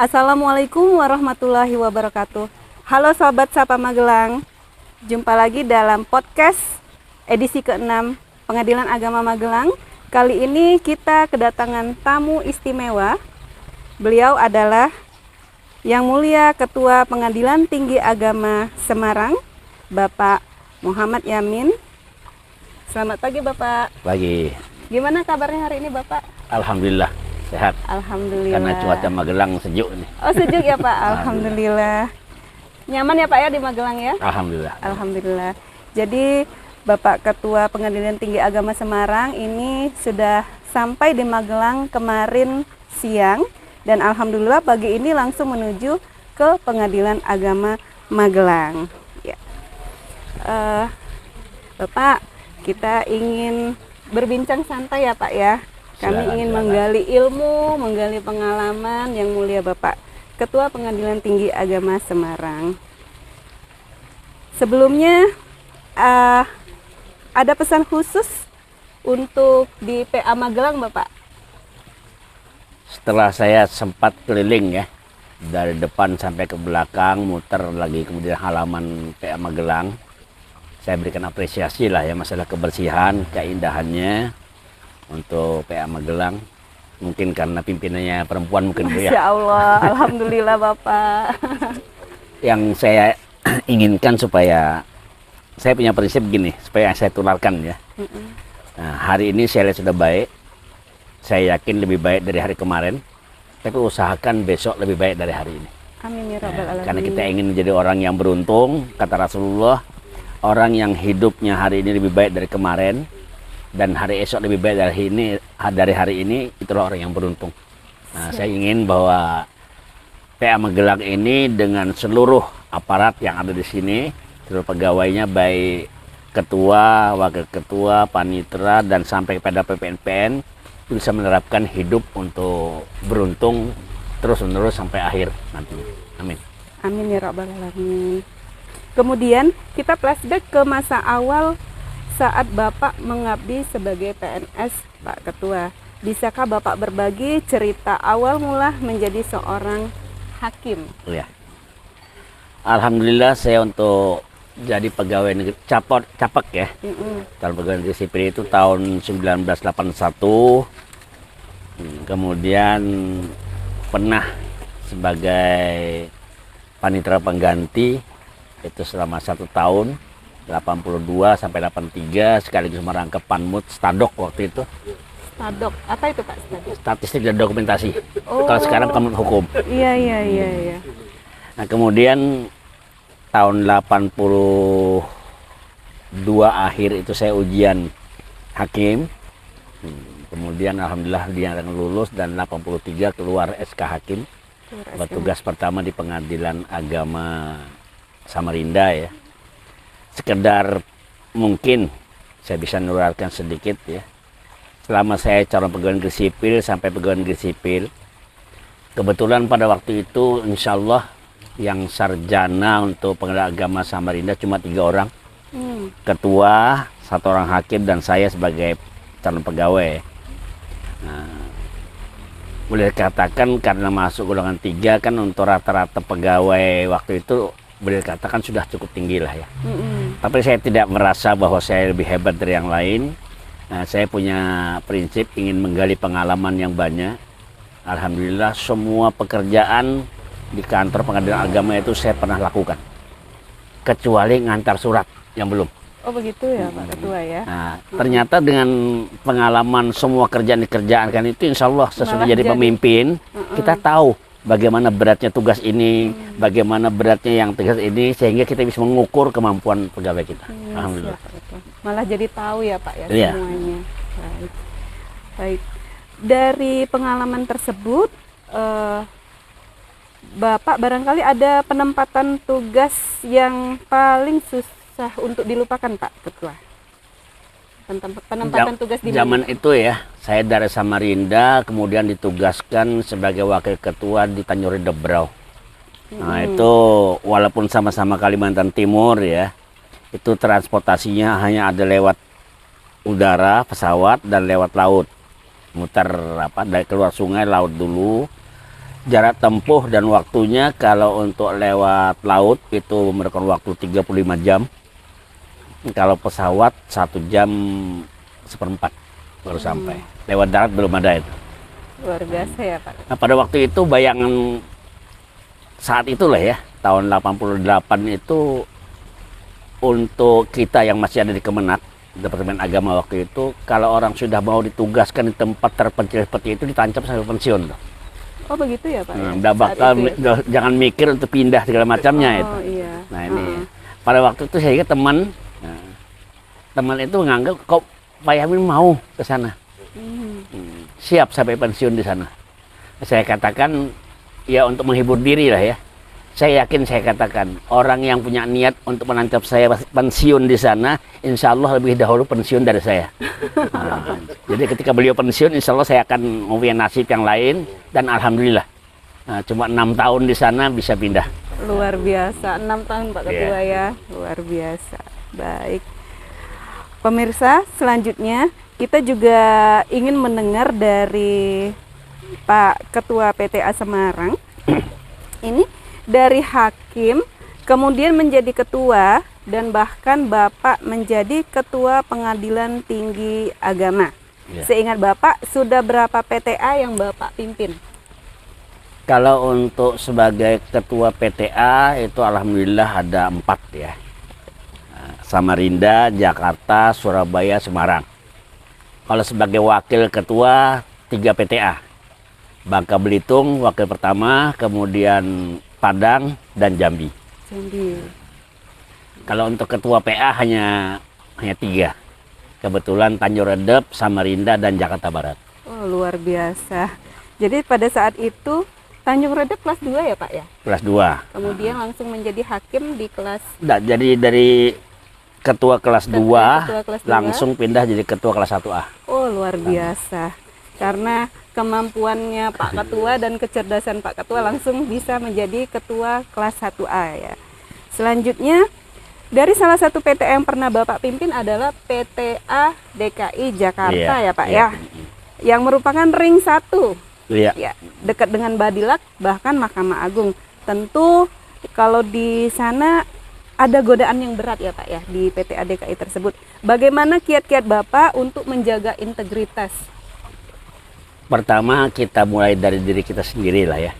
Assalamualaikum warahmatullahi wabarakatuh. Halo Sobat Sapa Magelang, jumpa lagi dalam podcast edisi ke-6 Pengadilan Agama Magelang. Kali ini kita kedatangan tamu istimewa. Beliau adalah Yang Mulia Ketua Pengadilan Tinggi Agama Semarang, Bapak Muhammad Yamin. Selamat pagi Bapak. Pagi. Gimana kabarnya hari ini Bapak? Alhamdulillah sehat. Alhamdulillah. Karena cuaca Magelang sejuk nih. Oh sejuk ya Pak. Alhamdulillah. Nyaman ya Pak ya di Magelang ya? Alhamdulillah. Alhamdulillah. Jadi Bapak Ketua Pengadilan Tinggi Agama Semarang ini sudah sampai di Magelang kemarin siang dan alhamdulillah pagi ini langsung menuju ke Pengadilan Agama Magelang. Ya. Bapak, kita ingin berbincang santai ya Pak ya. Kami ingin menggali ilmu, menggali pengalaman yang mulia Bapak Ketua Pengadilan Tinggi Agama Semarang. Sebelumnya ada pesan khusus untuk di PA Magelang Bapak? Setelah saya sempat keliling ya, dari depan sampai ke belakang, muter lagi kemudian halaman PA Magelang, saya berikan apresiasi lah ya masalah kebersihan, keindahannya untuk PA Magelang. Mungkin karena pimpinannya perempuan mungkin Bu ya. Masya Allah, alhamdulillah Bapak. Yang saya inginkan supaya saya punya prinsip gini, supaya saya tularkan ya. Nah, hari ini saya lihat sudah baik. Saya yakin lebih baik dari hari kemarin. Tapi usahakan besok lebih baik dari hari ini. Amin ya Rabbal Alamin. Karena kita ingin menjadi orang yang beruntung, kata Rasulullah. Orang yang hidupnya hari ini lebih baik dari kemarin dan hari esok lebih baik dari hari ini, itulah orang yang beruntung. Nah, saya ingin bahwa PA Magelang ini dengan seluruh aparat yang ada di sini, seluruh pegawainya baik ketua, wakil ketua, panitera dan sampai pada PPNPN bisa menerapkan hidup untuk beruntung terus-menerus sampai akhir nanti. Amin. Amin ya Rabbal Alamin. Kemudian kita flashback ke masa awal saat Bapak mengabdi sebagai PNS Pak Ketua. Bisakah Bapak berbagi cerita awal mula menjadi seorang hakim? Ya. Alhamdulillah saya untuk jadi pegawai negeri Capak ya. Kalau pegawai negeri sipil itu tahun 1981. Kemudian pernah sebagai panitera pengganti itu selama 1 tahun 82 sampai 83 sekaligus merangkap Panmut Stadok waktu itu. Stadok, apa itu Pak Stadok? Statistik dan dokumentasi. Oh. Kalau sekarang Panmut Hukum. Iya. Nah, kemudian tahun 82 akhir itu saya ujian hakim. Kemudian alhamdulillah dia lulus dan 83 keluar SK hakim. Bertugas pertama di Pengadilan Agama Samarinda ya. Sekedar mungkin saya bisa nularkan sedikit ya. Selama saya calon pegawai negeri sipil sampai pegawai negeri sipil, kebetulan pada waktu itu insya Allah yang sarjana untuk Pengadilan Agama Samarinda cuma 3 orang. Ketua, 1 orang hakim dan saya sebagai calon pegawai. Nah, boleh dikatakan karena masuk golongan 3 kan untuk rata-rata pegawai waktu itu boleh dikatakan sudah cukup tinggi lah ya. Tapi saya tidak merasa bahwa saya lebih hebat dari yang lain. Nah, saya punya prinsip ingin menggali pengalaman yang banyak. Alhamdulillah semua pekerjaan di kantor Pengadilan Agama itu saya pernah lakukan. Kecuali ngantar surat yang belum. Oh begitu ya Pak Ketua ya. Nah, ternyata dengan pengalaman semua kerjaan dikerjakan kan itu insya Allah sesudah jadi pemimpin, kita tahu bagaimana beratnya tugas ini, bagaimana beratnya yang tugas ini, sehingga kita bisa mengukur kemampuan pegawai kita. Alhamdulillah. Malah jadi tahu ya Pak ya Iya. semuanya. Baik. Dari pengalaman tersebut, Bapak barangkali ada penempatan tugas yang paling susah untuk dilupakan Pak Ketua. Penempatan tugas di zaman itu ya, saya dari Samarinda kemudian ditugaskan sebagai wakil ketua di Tanjung Debrau. Nah itu walaupun sama-sama Kalimantan Timur ya, itu transportasinya hanya ada lewat udara, pesawat dan lewat laut. Muter dari keluar sungai laut dulu jarak tempuh dan waktunya kalau untuk lewat laut itu memerlukan waktu 35 jam. Kalau pesawat 1 jam 1/4 baru sampai. Lewat darat belum ada itu. Luar biasa ya Pak. Nah, pada waktu itu bayangan saat itulah ya, tahun 88 itu untuk kita yang masih ada di Kemenak, Departemen Agama waktu itu, kalau orang sudah mau ditugaskan di tempat terpencil seperti itu ditancap sampai pensiun tuh. Oh begitu ya Pak? Udah bakal jangan mikir untuk pindah segala macamnya itu. Iya. Nah ini pada waktu itu saya ingat teman itu menganggap kok Pak Yamin mau ke sana, siap sampai pensiun di sana. Saya katakan ya untuk menghibur diri lah ya. Saya yakin saya katakan orang yang punya niat untuk menancap saya pensiun di sana, insya Allah lebih dahulu pensiun dari saya. Nah, jadi ketika beliau pensiun, insya Allah saya akan mempunyai nasib yang lain dan alhamdulillah cuma 6 tahun di sana bisa pindah. Luar biasa, 6 tahun Pak Ketua ya, luar biasa. Baik, pemirsa, selanjutnya kita juga ingin mendengar dari Pak Ketua PTA Semarang. Ini dari hakim, kemudian menjadi ketua, dan bahkan Bapak menjadi ketua Pengadilan Tinggi Agama. Ya. Seingat Bapak, sudah berapa PTA yang Bapak pimpin? Kalau untuk sebagai ketua PTA itu alhamdulillah ada 4 ya. Samarinda, Jakarta, Surabaya, Semarang. Kalau sebagai wakil ketua 3 PTA. Bangka Belitung wakil pertama, kemudian Padang dan Jambi. Jambi. Kalau untuk ketua PA hanya 3. Kebetulan Tanjung Redep, Samarinda dan Jakarta Barat. Oh, luar biasa. Jadi pada saat itu Tanjung Redep kelas 2 ya Pak ya? Kelas 2. Kemudian langsung menjadi hakim di kelas. Jadi dari ketua kelas 2 ketua kelas 2. langsung pindah jadi ketua kelas 1A. Oh, luar biasa. Karena kemampuannya Pak Ketua dan kecerdasan Pak Ketua langsung bisa menjadi ketua kelas 1A ya. Selanjutnya, dari salah satu PTA yang pernah Bapak pimpin adalah PTA DKI Jakarta ya Pak ya. Yang merupakan ring 1. Iya. Ya, dekat dengan Badilak bahkan Mahkamah Agung. Tentu kalau di sana ada godaan yang berat ya Pak ya di PTA DKI tersebut. Bagaimana kiat-kiat Bapak untuk menjaga integritas? Pertama kita mulai dari diri kita sendiri lah ya.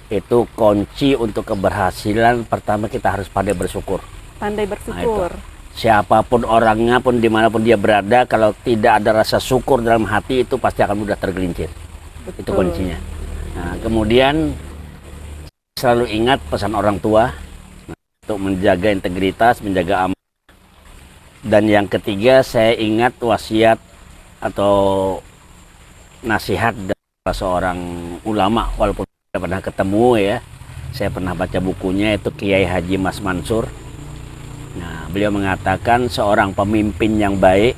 Itu kunci untuk keberhasilan. Pertama kita harus pandai bersyukur. Pandai bersyukur. Nah, siapapun orangnya pun dimanapun dia berada, kalau tidak ada rasa syukur dalam hati itu pasti akan mudah tergelincir. Betul. Itu kuncinya. Nah, kemudian selalu ingat pesan orang tua untuk menjaga integritas, menjaga amanah. Dan yang ketiga saya ingat wasiat atau nasihat dari seorang ulama, walaupun tidak pernah ketemu ya. Saya pernah baca bukunya, itu Kiai Haji Mas Mansur. Nah, beliau mengatakan seorang pemimpin yang baik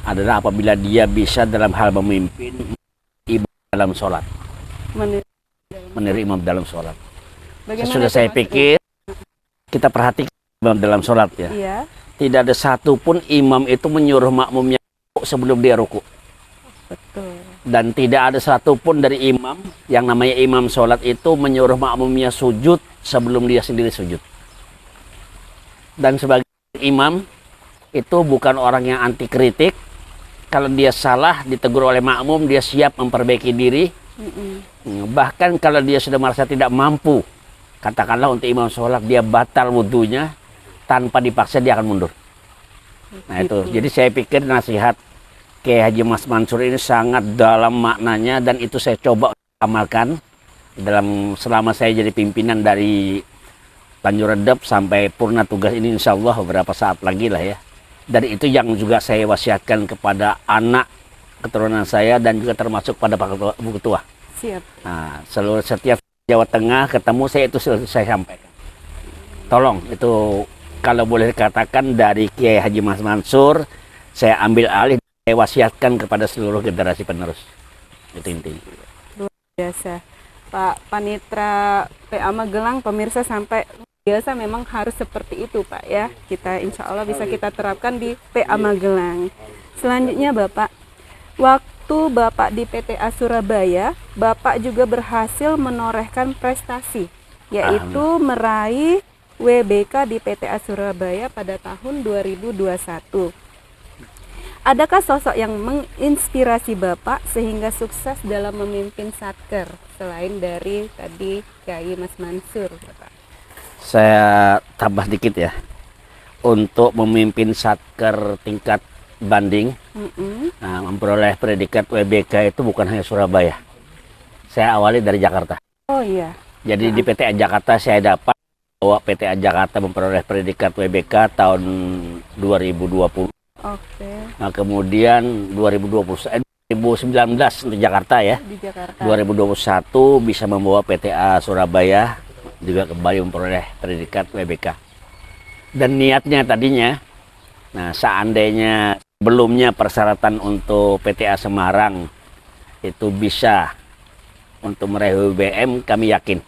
adalah apabila dia bisa dalam hal memimpin ibadah dalam sholat. Meniru imam dalam sholat. Sudah saya pikir kita perhatikan imam dalam sholat ya. Iya. Tidak ada satupun imam itu menyuruh makmumnya sebelum dia ruku. Betul. Dan tidak ada satupun dari imam yang namanya imam sholat itu menyuruh makmumnya sujud sebelum dia sendiri sujud. Dan sebagai imam itu bukan orang yang anti kritik. Kalau dia salah ditegur oleh makmum, dia siap memperbaiki diri. Bahkan kalau dia sudah merasa tidak mampu, katakanlah untuk imam sholat dia batal wudhunya, tanpa dipaksa dia akan mundur. Nah itu, jadi saya pikir nasihat Kiai Haji Mas Mansur ini sangat dalam maknanya, dan itu saya coba amalkan dalam selama saya jadi pimpinan dari Tanjung Redep sampai purna tugas ini, insya Allah beberapa saat lagi lah ya. Dan itu yang juga saya wasiatkan kepada anak keturunan saya dan juga termasuk pada Pak Ketua. Siap. Nah, setiap Jawa Tengah ketemu saya itu saya sampaikan. Tolong itu kalau boleh dikatakan dari Kiai Haji Mas Mansur saya ambil alih, saya wasiatkan kepada seluruh generasi penerus. Itu intinya. Luar biasa. Pak Panitra PA Magelang, pemirsa, sampai biasa memang harus seperti itu Pak ya. Kita insya Allah bisa kita terapkan di PA Magelang. Selanjutnya Bapak, waktu waktu Bapak di PTA Surabaya, Bapak juga berhasil menorehkan prestasi, yaitu meraih WBK di PTA Surabaya pada tahun 2021. Adakah sosok yang menginspirasi Bapak sehingga sukses dalam memimpin Satker selain dari tadi Kiai Mas Mansur, Bapak? Saya tambah dikit ya. Untuk memimpin Satker tingkat banding, memperoleh predikat WBK itu bukan hanya Surabaya. Saya awali dari Jakarta. Oh iya. Jadi di PTA Jakarta saya dapat bahwa PTA Jakarta memperoleh predikat WBK tahun 2020. Oke. Nah, kemudian 2019 untuk Jakarta ya. Di Jakarta. 2021 bisa membawa PTA Surabaya juga kembali memperoleh predikat WBK. Dan niatnya tadinya, nah seandainya sebelumnya persyaratan untuk PTA Semarang itu bisa untuk meraih WBM, kami yakin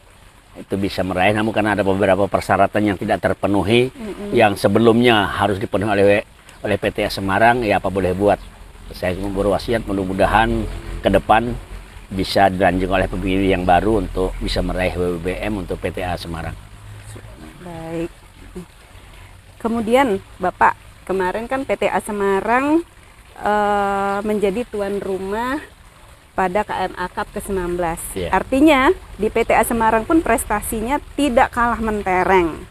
itu bisa meraih, namun karena ada beberapa persyaratan yang tidak terpenuhi, yang sebelumnya harus dipenuhi oleh PTA Semarang, ya apa boleh buat. Saya berwasiat mudah-mudahan ke depan bisa dilanjutkan oleh pemilih yang baru untuk bisa meraih WBM untuk PTA Semarang. Baik. Kemudian Bapak, kemarin kan PTA Semarang menjadi tuan rumah pada KMA Cup ke-19. Yeah. Artinya di PTA Semarang pun prestasinya tidak kalah mentereng.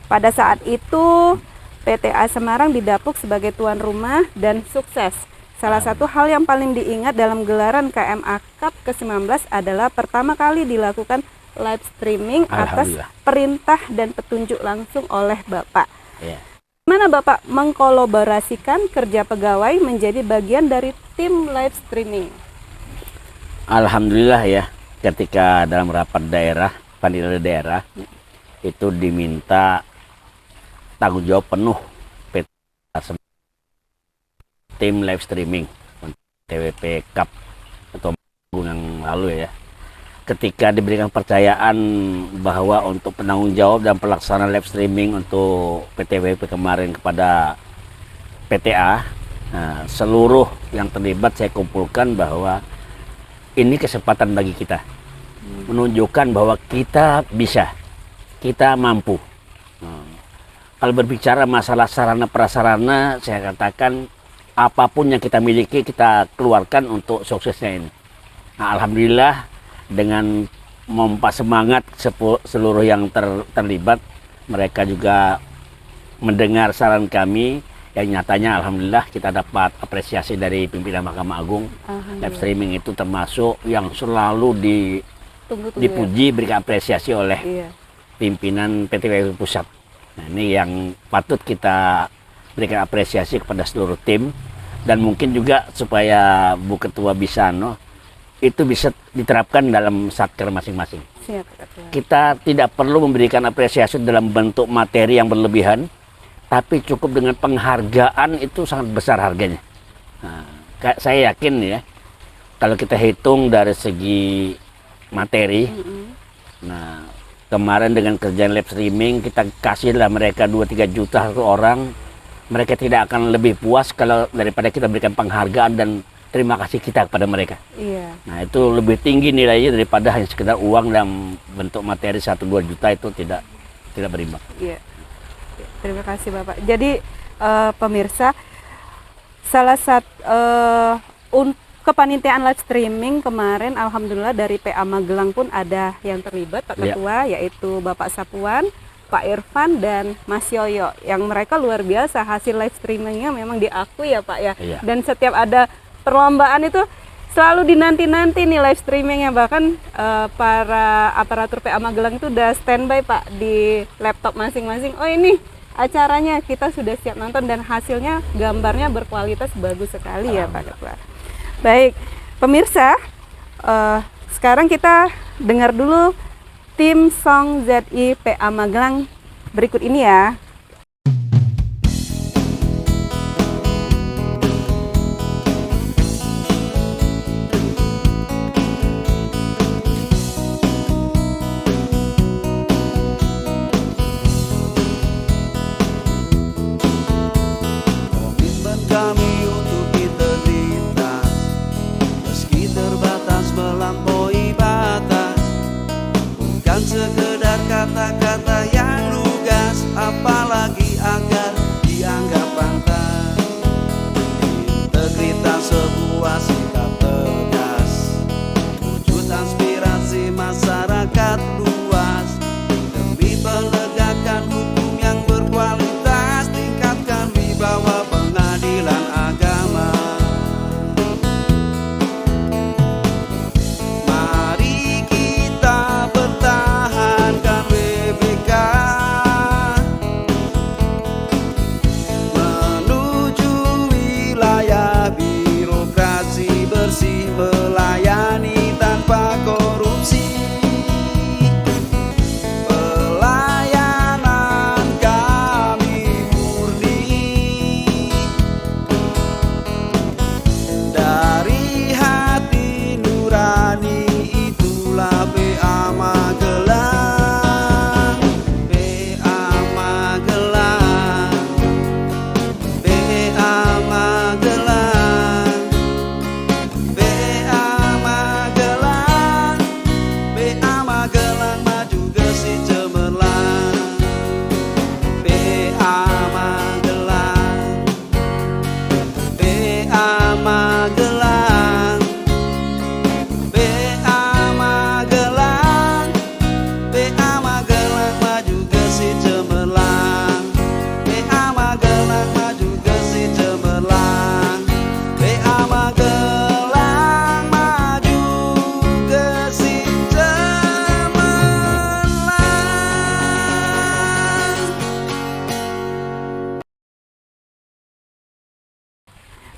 Pada saat itu PTA Semarang didapuk sebagai tuan rumah dan sukses. Salah satu hal yang paling diingat dalam gelaran KMA Cup ke-19 adalah pertama kali dilakukan live streaming atas perintah dan petunjuk langsung oleh Bapak. Yeah. Mana Bapak mengkolaborasikan kerja pegawai menjadi bagian dari tim live streaming? Alhamdulillah ya, ketika dalam rapat daerah, panitia daerah itu diminta tanggung jawab penuh PTA tim live streaming TWP Cup atau yang lalu ya. Ketika diberikan percayaan bahwa untuk penanggung jawab dan pelaksanaan live streaming untuk PTWP kemarin kepada PTA, nah, seluruh yang terlibat saya kumpulkan bahwa ini kesempatan bagi kita menunjukkan bahwa kita bisa, kita mampu. Kalau berbicara masalah sarana prasarana, saya katakan apapun yang kita miliki kita keluarkan untuk suksesnya ini. Nah, alhamdulillah dengan memompa semangat seluruh yang terlibat, mereka juga mendengar saran kami, yang nyatanya alhamdulillah kita dapat apresiasi dari pimpinan Mahkamah Agung. Live streaming itu termasuk yang selalu dipuji, berikan apresiasi oleh pimpinan PTWP Pusat. Nah, ini yang patut kita berikan apresiasi kepada seluruh tim, dan mungkin juga supaya Bu Ketua bisa itu bisa diterapkan dalam satker masing-masing. Siap, Ketua. Kita tidak perlu memberikan apresiasi dalam bentuk materi yang berlebihan, tapi cukup dengan penghargaan itu sangat besar harganya. Nah, saya yakin ya, kalau kita hitung dari segi materi, nah kemarin dengan kerjaan live streaming kita kasihlah mereka 2-3 juta satu orang, mereka tidak akan lebih puas kalau daripada kita berikan penghargaan dan terima kasih kita kepada mereka. Iya. Nah itu lebih tinggi nilainya daripada hanya sekedar uang dalam bentuk materi 1-2 juta, itu tidak berimbang. Iya. Terima kasih Bapak. Jadi pemirsa, salah satu kepanitiaan live streaming kemarin alhamdulillah dari PA Magelang pun ada yang terlibat Pak Ketua, yaitu Bapak Sapuan, Pak Irfan dan Mas Yoyo, yang mereka luar biasa hasil live streamingnya memang diakui ya Pak ya. Iya. Dan setiap ada perlombaan itu selalu dinanti-nanti nih live streamingnya, bahkan para aparatur PA Magelang itu udah standby Pak di laptop masing-masing. Oh ini acaranya, kita sudah siap nonton, dan hasilnya gambarnya berkualitas bagus sekali ya Pak Ketua. Baik pemirsa, sekarang kita dengar dulu tim Song ZI PA Magelang berikut ini ya. Komitmen kami untuk kita lintas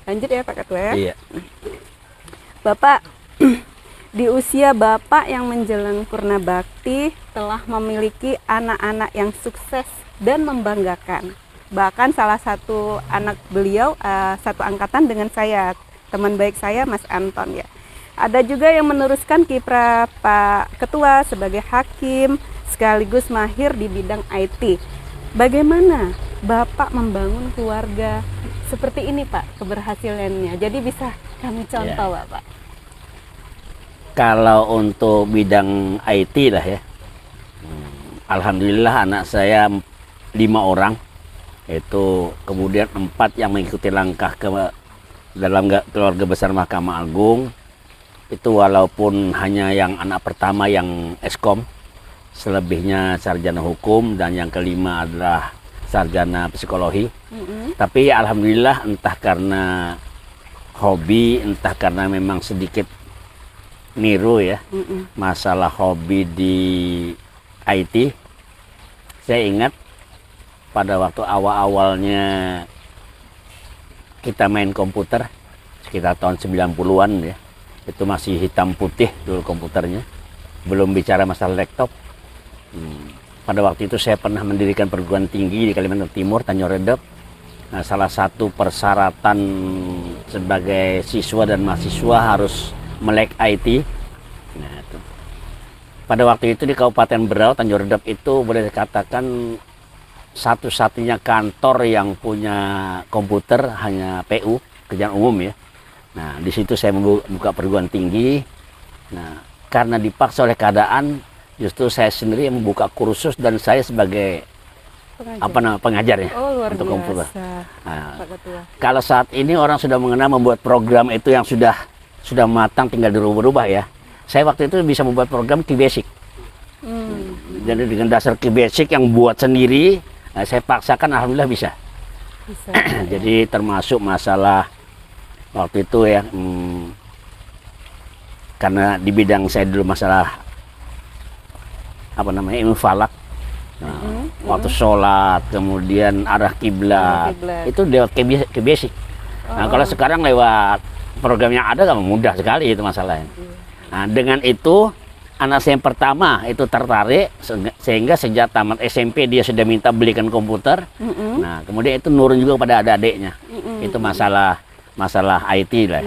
Lanjut ya Pak Ketua ya. Iya. Bapak, di usia Bapak yang menjelang purna bakti telah memiliki anak-anak yang sukses dan membanggakan. Bahkan salah satu anak beliau satu angkatan dengan saya, teman baik saya Mas Anton ya. Ada juga yang meneruskan kiprah Pak Ketua sebagai hakim sekaligus mahir di bidang IT. Bagaimana Bapak membangun keluarga seperti ini Pak keberhasilannya? Jadi bisa kami contoh Bapak. Kalau untuk bidang IT lah ya, alhamdulillah anak saya 5 orang, itu kemudian 4 yang mengikuti langkah ke dalam keluarga besar Mahkamah Agung. Itu walaupun hanya yang anak pertama yang Eskom, selebihnya sarjana hukum, dan yang kelima adalah sarjana psikologi. Tapi alhamdulillah entah karena hobi, entah karena memang sedikit niru ya, masalah hobi di IT. Saya ingat pada waktu awal-awalnya kita main komputer sekitar tahun 90-an ya, itu masih hitam putih dulu komputernya, belum bicara masalah laptop. Pada waktu itu saya pernah mendirikan perguruan tinggi di Kalimantan Timur, Tanjung Redep. Nah, salah satu persyaratan sebagai siswa dan mahasiswa harus melek IT. Nah, itu. Pada waktu itu di Kabupaten Berau, Tanjung Redep itu boleh dikatakan satu-satunya kantor yang punya komputer, hanya PU, kerjaan umum ya. Nah, di situ saya membuka perguruan tinggi. Nah, karena dipaksa oleh keadaan, justru saya sendiri yang membuka kursus dan saya sebagai pengajar ya, luar untuk komputer. Nah, Pak Ketua. Kalau saat ini orang sudah mengenal membuat program itu yang sudah matang, tinggal dirubah-rubah ya. Saya waktu itu bisa membuat program QBasic. Jadi dengan dasar QBasic yang buat sendiri, nah, saya paksakan alhamdulillah bisa. Jadi termasuk masalah waktu itu ya, karena di bidang saya dulu masalah ilmu falak. Nah, waktu sholat, kemudian arah kiblat, itu lewat QBasic. Nah, kalau sekarang lewat program yang ada kan mudah sekali itu masalahnya. Nah, dengan itu anak saya yang pertama itu tertarik, sehingga sejak tamat SMP dia sudah minta belikan komputer. Nah, kemudian itu nurun juga pada adik-adiknya. Itu masalah IT lah.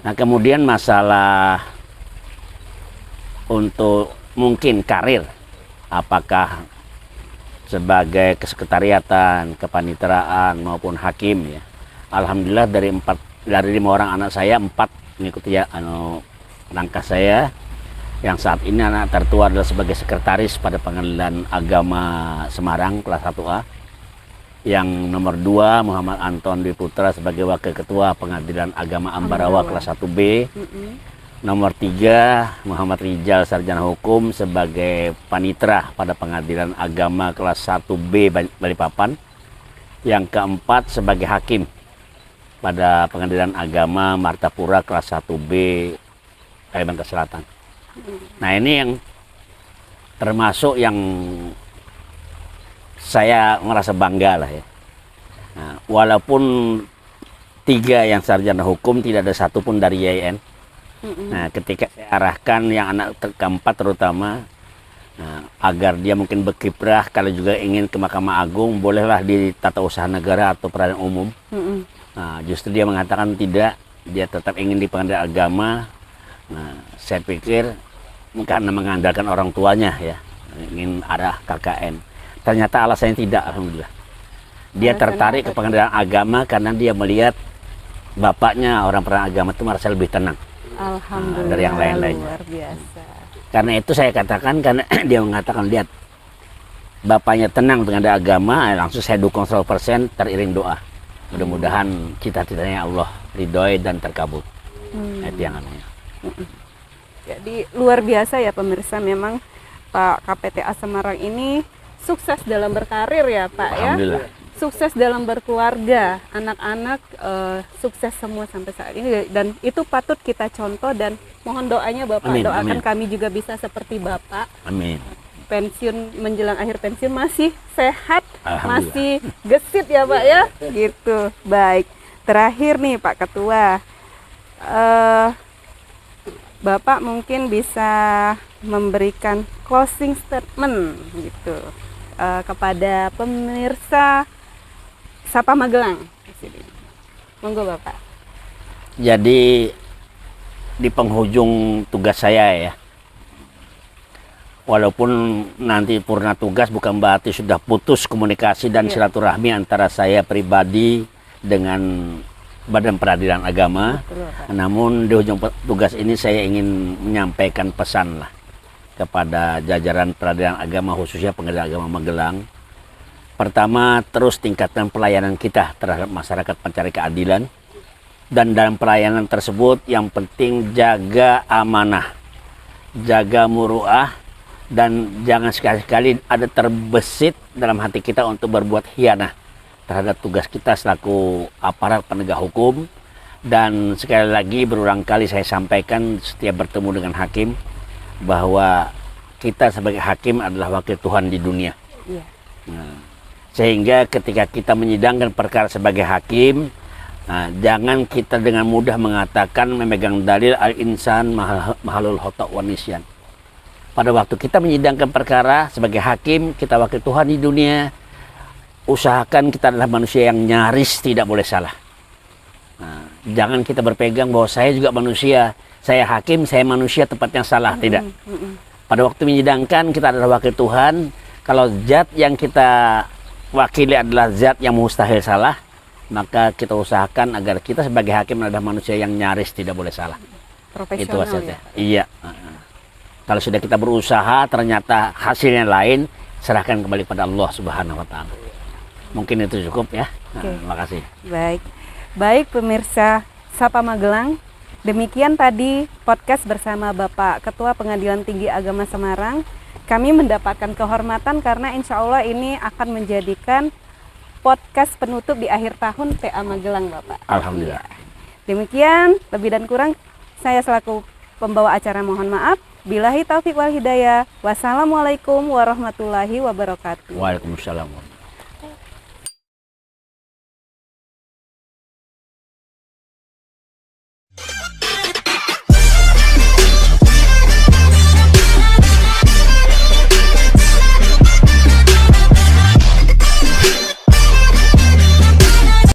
Nah, kemudian masalah untuk mungkin karir, apakah sebagai kesekretariatan, kepaniteraan maupun hakim ya. Alhamdulillah dari 5 orang anak saya 4 mengikuti ya langkah saya. Yang saat ini anak tertua adalah sebagai sekretaris pada Pengadilan Agama Semarang kelas 1A. Yang nomor 2 Muhammad Anton Dwi Putra sebagai wakil ketua Pengadilan Agama Ambarawa kelas 1B. Nomor 3 Muhammad Rijal sarjana hukum sebagai panitra pada Pengadilan Agama kelas 1B Balikpapan. Yang keempat sebagai hakim pada Pengadilan Agama Martapura kelas 1B Kalimantan Selatan. Nah, ini yang termasuk yang saya merasa bangga lah ya. Nah, walaupun 3 yang sarjana hukum, tidak ada satupun dari YIN. Nah, ketika saya arahkan yang anak keempat terutama, nah, agar dia mungkin berkiprah kalau juga ingin ke Mahkamah Agung, bolehlah di tata usaha negara atau peradilan umum. Nah, justru dia mengatakan tidak, dia tetap ingin di Pengadilan Agama. Nah, saya pikir karena mengandalkan orang tuanya ya, ingin arah KKN. Ternyata alasannya tidak, alhamdulillah. Dia tertarik ke Pengadilan Agama karena dia melihat bapaknya orang peradilan agama itu merasa lebih tenang. Alhamdulillah, dari yang lain-lainnya. luar biasa. Karena itu saya katakan, karena dia mengatakan lihat bapaknya tenang dengan agama, langsung saya dukung 100% teriring doa. Mudah-mudahan cita-citanya Allah ridhoi dan terkabul. Itu yang namanya. Jadi luar biasa ya pemirsa, memang Pak KPTA Semarang ini sukses dalam berkarir ya Pak ya. Alhamdulillah. Sukses dalam berkeluarga, anak-anak sukses semua sampai saat ini, dan itu patut kita contoh, dan mohon doanya Bapak, Amin, doakan amin. kami juga bisa seperti Bapak. Amin. Pensiun, menjelang akhir pensiun masih sehat, Alhamdulillah. masih gesit ya Pak ya, gitu. Baik. terakhir nih Pak Ketua, Bapak mungkin bisa memberikan closing statement gitu kepada pemirsa Sapa Magelang di sini. Monggo Bapak. Jadi di penghujung tugas saya ya, walaupun nanti purna tugas bukan berarti sudah putus komunikasi dan silaturahmi antara saya pribadi dengan Badan Peradilan Agama. Betul, Bapak. Namun di ujung tugas ini saya ingin menyampaikan pesan lah kepada jajaran Peradilan Agama, khususnya Pengadilan Agama Magelang. Pertama, terus tingkatkan pelayanan kita terhadap masyarakat pencari keadilan. Dan dalam pelayanan tersebut yang penting jaga amanah, jaga muruah, dan jangan sekali-kali ada terbesit dalam hati kita untuk berbuat khianah terhadap tugas kita selaku aparat penegak hukum. Dan sekali lagi berulang kali saya sampaikan setiap bertemu dengan hakim bahwa kita sebagai hakim adalah wakil Tuhan di dunia. Iya. Nah, sehingga ketika kita menyidangkan perkara sebagai hakim, jangan kita dengan mudah mengatakan memegang dalil al-insan mahalul khata' wa nisyan. Pada waktu kita menyidangkan perkara sebagai hakim, kita wakil Tuhan di dunia, usahakan kita adalah manusia yang nyaris tidak boleh salah. Nah, jangan kita berpegang bahwa saya juga manusia, saya hakim, saya manusia, tempatnya salah. Tidak. Pada waktu menyidangkan kita adalah wakil Tuhan. Kalau zat yang kita wakili adalah zat yang mustahil salah, maka kita usahakan agar kita sebagai hakim adalah manusia yang nyaris tidak boleh salah. Itu Profesional saja. ya. Iya. Kalau sudah kita berusaha ternyata hasilnya lain, serahkan kembali pada Allah Subhanahu wa taala. Mungkin itu cukup ya. Terima kasih. Baik pemirsa Sapa Magelang, demikian tadi podcast bersama Bapak Ketua Pengadilan Tinggi Agama Semarang. Kami mendapatkan kehormatan karena insya Allah ini akan menjadikan podcast penutup di akhir tahun PA Magelang, Bapak. Alhamdulillah. Demikian, lebih dan kurang saya selaku pembawa acara mohon maaf. Billahi taufiq wal hidayah. Wassalamualaikum warahmatullahi wabarakatuh. Waalaikumsalam.